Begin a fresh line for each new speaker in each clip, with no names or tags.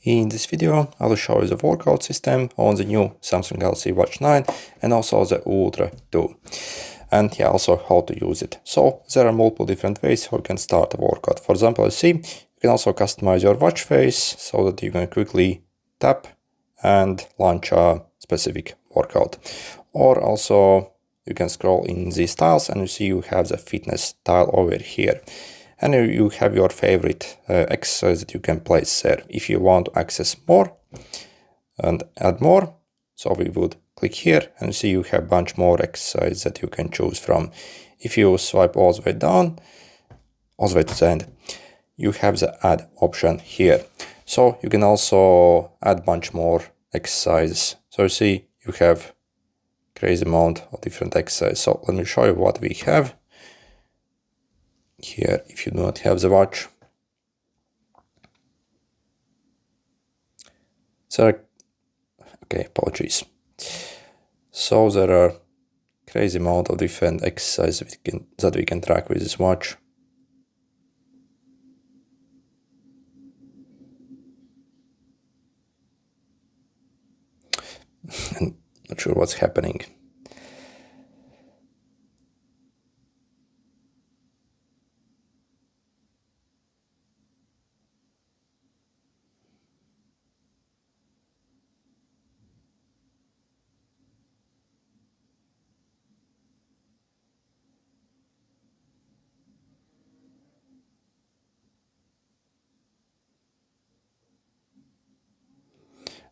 In this video, I will show you the workout system on the new Samsung Galaxy Watch 9 and also the Ultra 2. And yeah, also how to use it. So there are multiple different ways how you can start a workout. For example, you can also customize your watch face so that you can quickly tap and launch a specific workout. Or also you can scroll in these tiles and you have the fitness tile over here. And you have your favorite exercise that you can place there. If you want to access more and add more, so we would click here and you have a bunch more exercises that you can choose from. If you swipe all the way down, all the way to the end, you have the add option here. So you can also add a bunch more exercises. So you have crazy amount of different exercises. So let me show you what we have here if you do not have the watch. So, okay, apologies. So there are crazy amount of different exercises that we can track with this watch. I'm not sure what's happening.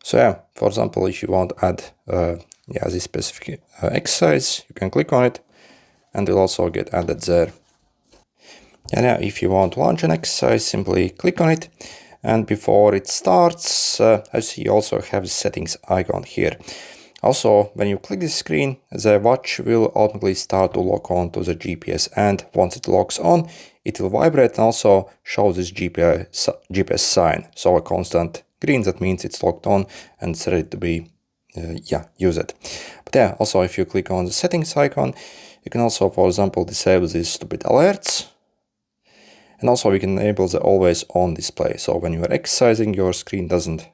So yeah, for example, if you want to add this specific exercise, you can click on it and it will also get added there. And now if you want to launch an exercise, simply click on it. And before it starts, as you also have the settings icon here. Also, when you click this screen, the watch will automatically start to lock on to the GPS. And once it locks on, it will vibrate and also show this GPS sign. So a constant green, that means it's locked on and it's ready to be used. But yeah, also if you click on the settings icon, you can also, for example, disable these stupid alerts. And also we can enable the always on display. So when you are exercising, your screen doesn't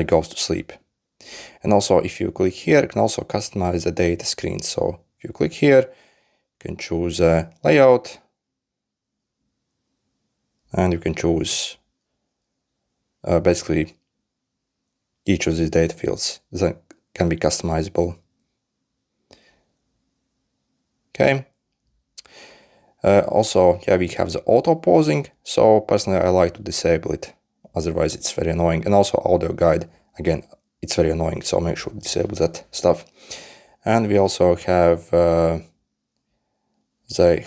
goes to sleep. And also if you click here, you can also customize the data screen. So if you click here, you can choose layout. And you can choose basically each of these data fields that can be customizable. Okay. Also, yeah, we have the auto pausing. So personally, I like to disable it. Otherwise, it's very annoying. And also audio guide. Again, it's very annoying. So make sure to disable that stuff. And we also have the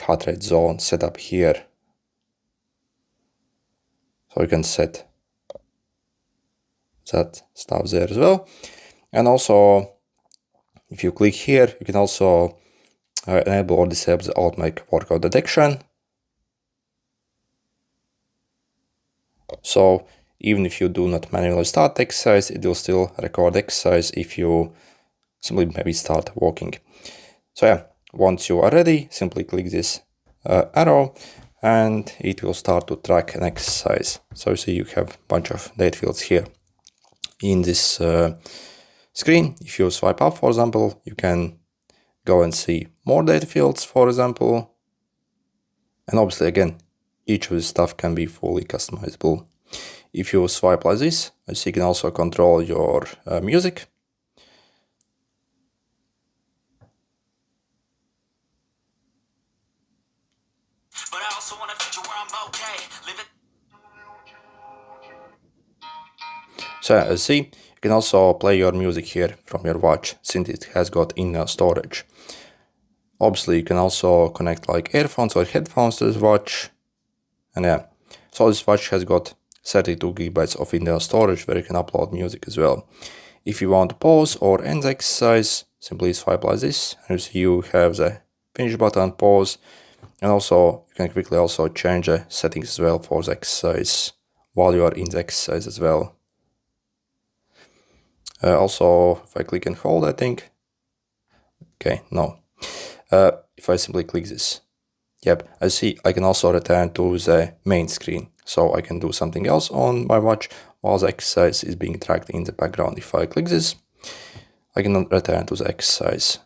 heart rate zone set up here. So you can set that stuff there as well. And also, if you click here, you can also enable or disable the automatic workout detection. So even if you do not manually start exercise, it will still record exercise if you simply maybe start walking. So yeah, once you are ready, simply click this arrow and it will start to track an exercise. So you have a bunch of data fields here. In this screen, if you swipe up, for example, you can go and see more data fields, for example. And obviously, again, each of this stuff can be fully customizable. If you swipe like this, you can also control your music. But I also want a future where I'm okay. So as you can also play your music here from your watch since it has got in storage. Obviously, you can also connect like earphones or headphones to this watch. And yeah, so this watch has got 32 GB of internal storage where you can upload music as well. If you want to pause or end the exercise, simply swipe like this. And you have the finish button, pause. And also, you can quickly also change the settings as well for the exercise while you are in the exercise as well. Also, if I click and hold, I think. Okay, no. If I simply click this. Yep, I can also return to the main screen. So I can do something else on my watch, while the exercise is being tracked in the background. If I click this, I can return to the exercise.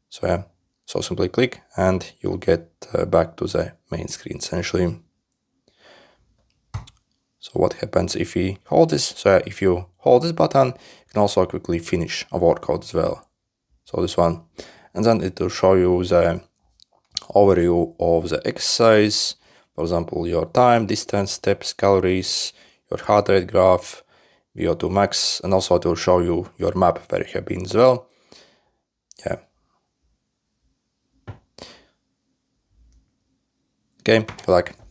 So yeah, so simply click and you'll get back to the main screen essentially. So what happens if we hold this? So if you hold this button, you can also quickly finish a workout as well. So this one, and then it will show you the overview of the exercise. For example, your time, distance, steps, calories, your heart rate graph, VO2 max, and also it will show you your map where you have been as well. Yeah. Okay, good luck.